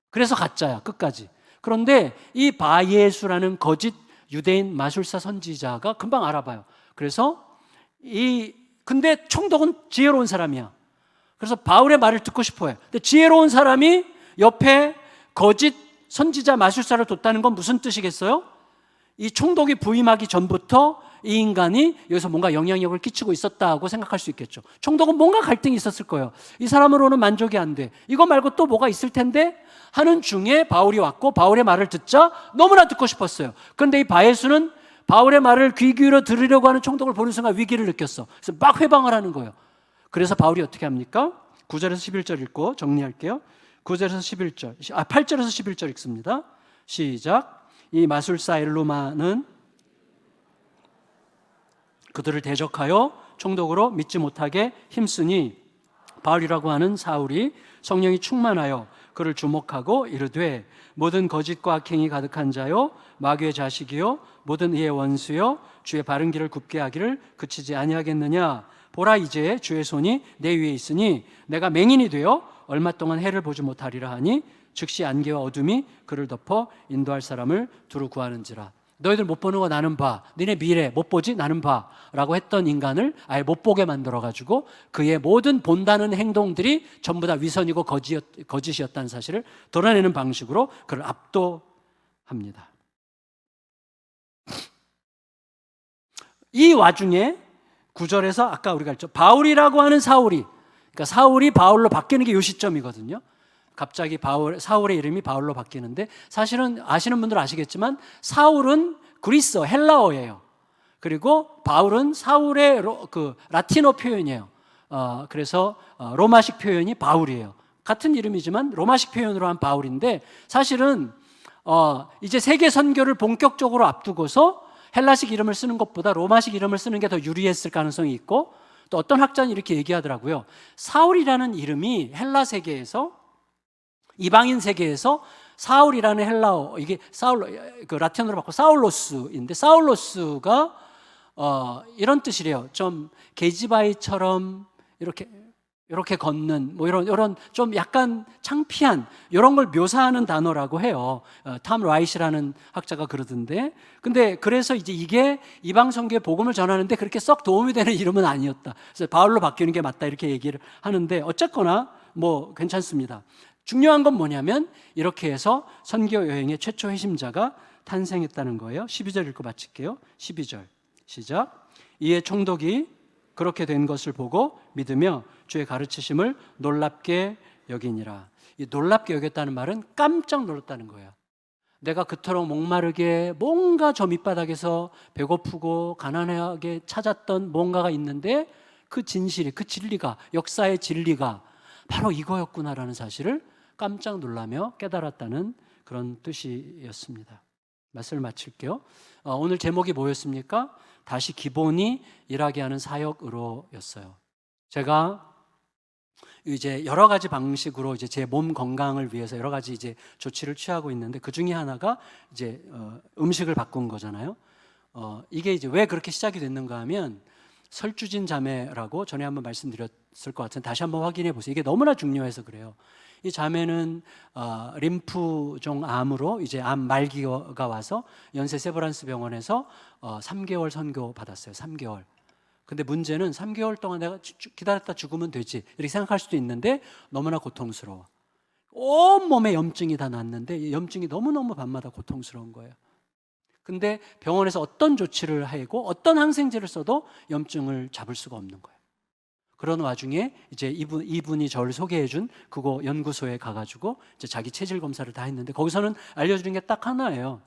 그래서 가짜야, 끝까지. 그런데 이 바예수라는 거짓 유대인 마술사 선지자가 금방 알아봐요. 그래서 근데 총독은 지혜로운 사람이야. 그래서 바울의 말을 듣고 싶어 해. 근데 지혜로운 사람이 옆에 거짓 선지자 마술사를 뒀다는 건 무슨 뜻이겠어요? 이 총독이 부임하기 전부터 이 인간이 여기서 뭔가 영향력을 끼치고 있었다고 생각할 수 있겠죠. 총독은 뭔가 갈등이 있었을 거예요. 이 사람으로는 만족이 안 돼. 이거 말고 또 뭐가 있을 텐데 하는 중에 바울이 왔고 바울의 말을 듣자 너무나 듣고 싶었어요. 그런데 이 바예수는 바울의 말을 귀 기울여 들으려고 하는 총독을 보는 순간 위기를 느꼈어. 그래서 막 회방을 하는 거예요. 그래서 바울이 어떻게 합니까? 9절에서 11절 읽고 정리할게요. 9절에서 11절, 8절에서 11절 읽습니다. 시작. 이 마술사 엘루마는 그들을 대적하여 총독으로 믿지 못하게 힘쓰니 바울이라고 하는 사울이 성령이 충만하여 그를 주목하고 이르되 모든 거짓과 악행이 가득한 자요 마귀의 자식이요 모든 이의 원수요 주의 바른 길을 굽게 하기를 그치지 아니하겠느냐. 보라 이제 주의 손이 내 위에 있으니 내가 맹인이 되어 얼마 동안 해를 보지 못하리라 하니 즉시 안개와 어둠이 그를 덮어 인도할 사람을 두루 구하는지라. 너희들 못 보는 거 나는 봐. 너네 미래 못 보지? 나는 봐. 라고 했던 인간을 아예 못 보게 만들어가지고 그의 모든 본다는 행동들이 전부 다 위선이고 거짓이었다는 사실을 드러내는 방식으로 그를 압도합니다. 이 와중에 9절에서 아까 우리가 했죠. 바울이라고 하는 사울이, 그러니까 사울이 바울로 바뀌는 게 이 시점이거든요. 갑자기 사울의 이름이 바울로 바뀌는데 사실은 아시는 분들 아시겠지만 사울은 그리스어, 헬라어예요. 그리고 바울은 사울의 라틴어 표현이에요. 그래서 로마식 표현이 바울이에요. 같은 이름이지만 로마식 표현으로 한 바울인데 사실은 이제 세계 선교를 본격적으로 앞두고서 헬라식 이름을 쓰는 것보다 로마식 이름을 쓰는 게 더 유리했을 가능성이 있고 또 어떤 학자는 이렇게 얘기하더라고요. 사울이라는 이름이 헬라 세계에서 이방인 세계에서 사울이라는 헬라어, 이게 그 라틴어로 바꿔 사울로스인데 사울로스가 이런 뜻이래요. 좀 계지바위처럼 이렇게 걷는 이런 좀 약간 창피한 이런 걸 묘사하는 단어라고 해요. 탐 라이시라는 학자가 그러던데. 근데 그래서 이제 이게 이방 선교에 복음을 전하는데 그렇게 썩 도움이 되는 이름은 아니었다. 그래서 바울로 바뀌는 게 맞다 이렇게 얘기를 하는데 어쨌거나 괜찮습니다. 중요한 건 뭐냐면 이렇게 해서 선교 여행의 최초 회심자가 탄생했다는 거예요. 12절 읽고 마칠게요. 12절 시작. 이에 총독이 그렇게 된 것을 보고 믿으며 주의 가르치심을 놀랍게 여기니라. 이 놀랍게 여겼다는 말은 깜짝 놀랐다는 거예요. 내가 그토록 목마르게 뭔가 저 밑바닥에서 배고프고 가난하게 찾았던 뭔가가 있는데 그 진실이, 그 진리가, 역사의 진리가 바로 이거였구나라는 사실을 깜짝 놀라며 깨달았다는 그런 뜻이었습니다. 말씀을 마칠게요. 오늘 제목이 뭐였습니까? 다시 기본이 일하게 하는 사역으로였어요. 제가 이제 여러 가지 방식으로 이제 제 몸 건강을 위해서 여러 가지 이제 조치를 취하고 있는데 그 중에 하나가 이제 음식을 바꾼 거잖아요. 이게 이제 왜 그렇게 시작이 됐는가 하면 설주진 자매라고 전에 한번 말씀드렸을 것 같은데 다시 한번 확인해 보세요. 이게 너무나 중요해서 그래요. 이 자매는 림프종 암으로 이제 암 말기가 와서 연세 세브란스 병원에서 3개월 선교 받았어요. 3개월. 근데 문제는 3개월 동안 내가 기다렸다 죽으면 되지 이렇게 생각할 수도 있는데 너무나 고통스러워. 온몸에 염증이 다 났는데 염증이 너무너무 밤마다 고통스러운 거예요. 근데 병원에서 어떤 조치를 하고 어떤 항생제를 써도 염증을 잡을 수가 없는 거예요. 그런 와중에 이제 이분이 저를 소개해준 그거 연구소에 가가지고 이제 자기 체질 검사를 다 했는데 거기서는 알려주는 게 딱 하나예요.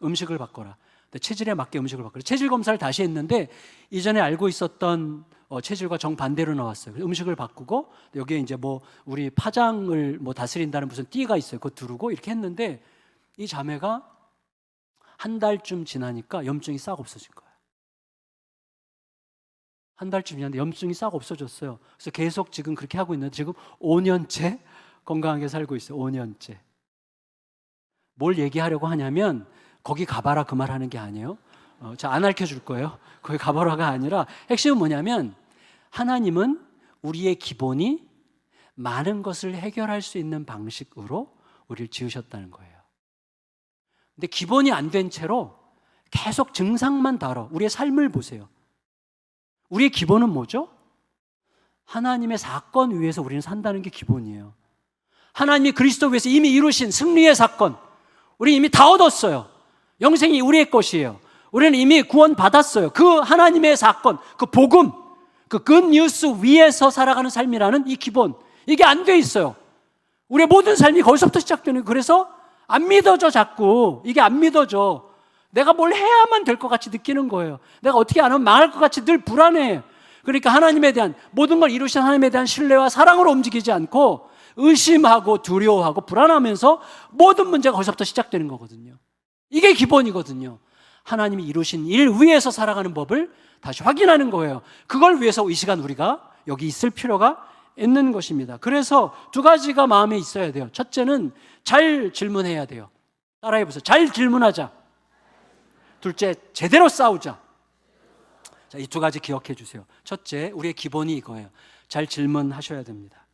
음식을 바꿔라. 체질에 맞게 음식을 바꿔라. 체질 검사를 다시 했는데 이전에 알고 있었던 체질과 정반대로 나왔어요. 음식을 바꾸고 여기에 이제 뭐 우리 파장을 뭐 다스린다는 무슨 띠가 있어요. 그거 두르고 이렇게 했는데 이 자매가 한 달쯤 지나니까 염증이 싹 없어진 거예요. 한 달쯤 지났는데 염증이 싹 없어졌어요. 그래서 계속 지금 그렇게 하고 있는데 지금 5년째 건강하게 살고 있어요. 5년째. 뭘 얘기하려고 하냐면 거기 가봐라 그 말 하는 게 아니에요. 자, 안 알려줄 거예요. 거기 가봐라가 아니라 핵심은 뭐냐면 하나님은 우리의 기본이 많은 것을 해결할 수 있는 방식으로 우리를 지으셨다는 거예요. 근데 기본이 안 된 채로 계속 증상만 다뤄. 우리의 삶을 보세요. 우리의 기본은 뭐죠? 하나님의 사건 위에서 우리는 산다는 게 기본이에요. 하나님이 그리스도 위에서 이미 이루신 승리의 사건, 우리 이미 다 얻었어요. 영생이 우리의 것이에요. 우리는 이미 구원 받았어요. 그 하나님의 사건, 그 복음, 그 굿뉴스 위에서 살아가는 삶이라는 이 기본, 이게 안 돼 있어요. 우리의 모든 삶이 거기서부터 시작되는 거예요. 그래서 안 믿어져. 자꾸 이게 안 믿어져. 내가 뭘 해야만 될 것 같이 느끼는 거예요. 내가 어떻게 안 하면 망할 것 같이 늘 불안해요. 그러니까 하나님에 대한 모든 걸 이루신 하나님에 대한 신뢰와 사랑으로 움직이지 않고 의심하고 두려워하고 불안하면서 모든 문제가 거기서부터 시작되는 거거든요. 이게 기본이거든요. 하나님이 이루신 일 위에서 살아가는 법을 다시 확인하는 거예요. 그걸 위해서 이 시간 우리가 여기 있을 필요가 있는 것입니다. 그래서 두 가지가 마음에 있어야 돼요. 첫째는 잘 질문해야 돼요. 따라해 보세요. 잘 질문하자. 둘째, 제대로 싸우자. 자, 이 두 가지 기억해 주세요. 첫째, 우리의 기본이 이거예요. 잘 질문하셔야 됩니다.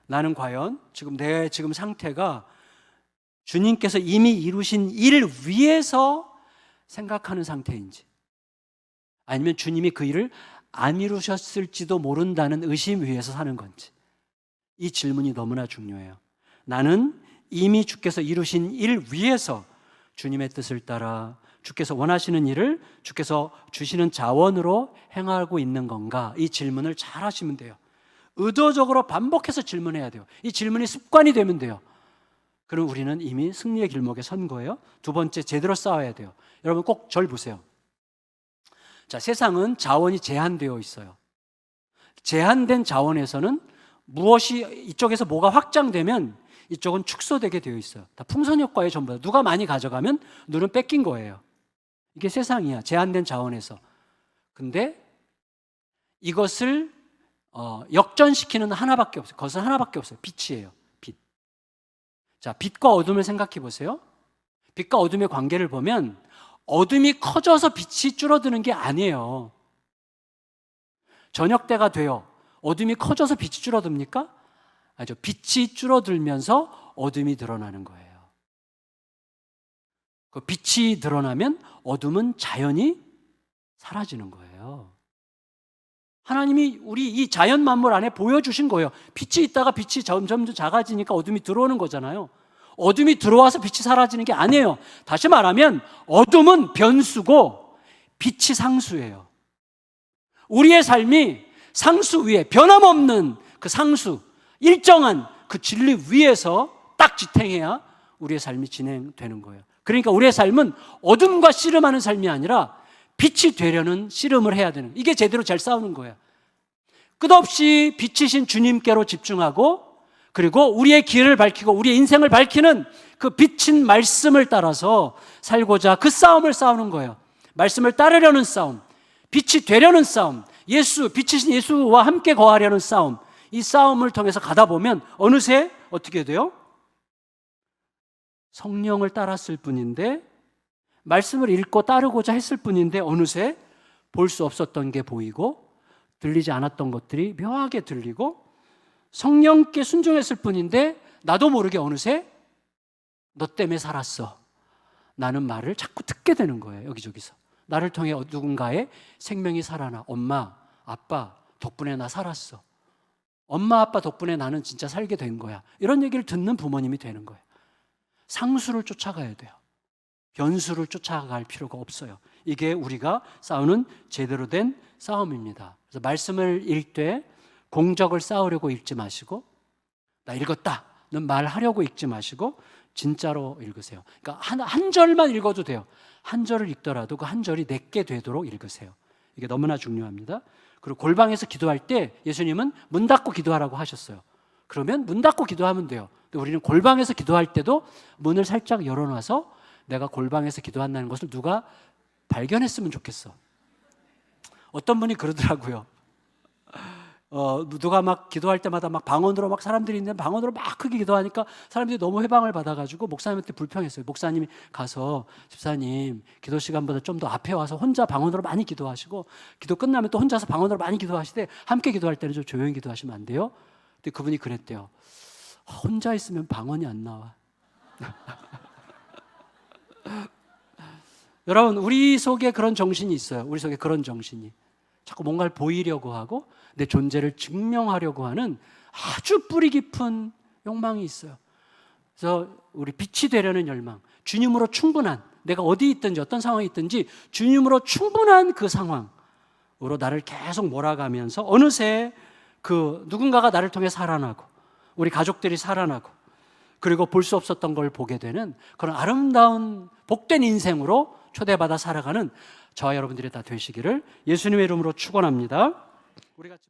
나는 과연 내 상태가 주님께서 이미 이루신 일 위에서 생각하는 상태인지, 아니면 주님이 그 일을 안 이루셨을지도 모른다는 의심 위에서 사는 건지, 이 질문이 너무나 중요해요. 나는 이미 주께서 이루신 일 위에서 주님의 뜻을 따라 주께서 원하시는 일을 주께서 주시는 자원으로 행하고 있는 건가? 이 질문을 잘 하시면 돼요. 의도적으로 반복해서 질문해야 돼요. 이 질문이 습관이 되면 돼요. 그럼 우리는 이미 승리의 길목에 선 거예요. 두 번째, 제대로 싸워야 돼요. 여러분 꼭 절 보세요. 자, 세상은 자원이 제한되어 있어요. 제한된 자원에서는 무엇이 이쪽에서 뭐가 확장되면 이쪽은 축소되게 되어 있어요. 다 풍선 효과에 전부 다. 누가 많이 가져가면 누는 뺏긴 거예요. 이게 세상이야. 제한된 자원에서. 근데 이것을 역전시키는 하나밖에 없어요. 그것은 하나밖에 없어요. 빛이에요. 빛. 자, 빛과 어둠을 생각해 보세요. 빛과 어둠의 관계를 보면 어둠이 커져서 빛이 줄어드는 게 아니에요. 저녁 때가 돼요. 어둠이 커져서 빛이 줄어듭니까? 아니죠. 빛이 줄어들면서 어둠이 드러나는 거예요. 그 빛이 드러나면 어둠은 자연히 사라지는 거예요. 하나님이 우리 이 자연 만물 안에 보여주신 거예요. 빛이 있다가 빛이 점점 작아지니까 어둠이 들어오는 거잖아요. 어둠이 들어와서 빛이 사라지는 게 아니에요. 다시 말하면 어둠은 변수고 빛이 상수예요. 우리의 삶이 상수 위에 변함없는 그 상수, 일정한 그 진리 위에서 딱 지탱해야 우리의 삶이 진행되는 거예요. 그러니까 우리의 삶은 어둠과 씨름하는 삶이 아니라 빛이 되려는 씨름을 해야 되는, 이게 제대로 잘 싸우는 거예요. 끝없이 빛이신 주님께로 집중하고, 그리고 우리의 길을 밝히고 우리의 인생을 밝히는 그 빛인 말씀을 따라서 살고자 그 싸움을 싸우는 거예요. 말씀을 따르려는 싸움, 빛이 되려는 싸움, 빛이신 예수와 함께 거하려는 싸움, 이 싸움을 통해서 가다 보면 어느새 어떻게 돼요? 성령을 따랐을 뿐인데, 말씀을 읽고 따르고자 했을 뿐인데 어느새 볼 수 없었던 게 보이고 들리지 않았던 것들이 묘하게 들리고, 성령께 순종했을 뿐인데 나도 모르게 어느새 너 때문에 살았어 나는 말을 자꾸 듣게 되는 거예요. 여기저기서 나를 통해 누군가의 생명이 살아나. 엄마, 아빠 덕분에 나 살았어. 엄마, 아빠 덕분에 나는 진짜 살게 된 거야. 이런 얘기를 듣는 부모님이 되는 거예요. 상수를 쫓아가야 돼요. 변수를 쫓아갈 필요가 없어요. 이게 우리가 싸우는 제대로 된 싸움입니다. 그래서 말씀을 읽되 공적을 쌓으려고 읽지 마시고, 나 읽었다는 말하려고 읽지 마시고 진짜로 읽으세요. 그러니까 한 절만 읽어도 돼요. 한 절을 읽더라도 그 한 절이 내게 되도록 읽으세요. 이게 너무나 중요합니다. 그리고 골방에서 기도할 때 예수님은 문 닫고 기도하라고 하셨어요. 그러면 문 닫고 기도하면 돼요. 근데 우리는 골방에서 기도할 때도 문을 살짝 열어놔서 내가 골방에서 기도한다는 것을 누가 발견했으면 좋겠어. 어떤 분이 그러더라고요. 누가 막 기도할 때마다 막 방언으로 막 사람들이 있는 방언으로 막 크게 기도하니까 사람들이 너무 해방을 받아가지고 목사님한테 불평했어요. 목사님이 가서 집사님 기도 시간보다 좀 더 앞에 와서 혼자 방언으로 많이 기도하시고, 기도 끝나면 또 혼자서 방언으로 많이 기도하시되 함께 기도할 때는 좀 조용히 기도하시면 안 돼요? 근데 그분이 그랬대요. 혼자 있으면 방언이 안 나와. 여러분, 우리 속에 그런 정신이 있어요. 우리 속에 그런 정신이 자꾸 뭔가를 보이려고 하고 내 존재를 증명하려고 하는 아주 뿌리 깊은 욕망이 있어요. 그래서 우리 빛이 되려는 열망, 주님으로 충분한, 내가 어디 있든지 어떤 상황이 있든지 주님으로 충분한 그 상황으로 나를 계속 몰아가면서 어느새 그 누군가가 나를 통해 살아나고 우리 가족들이 살아나고, 그리고 볼 수 없었던 걸 보게 되는 그런 아름다운 복된 인생으로 초대받아 살아가는 저와 여러분들이 다 되시기를 예수님의 이름으로 축원합니다. 우리 같이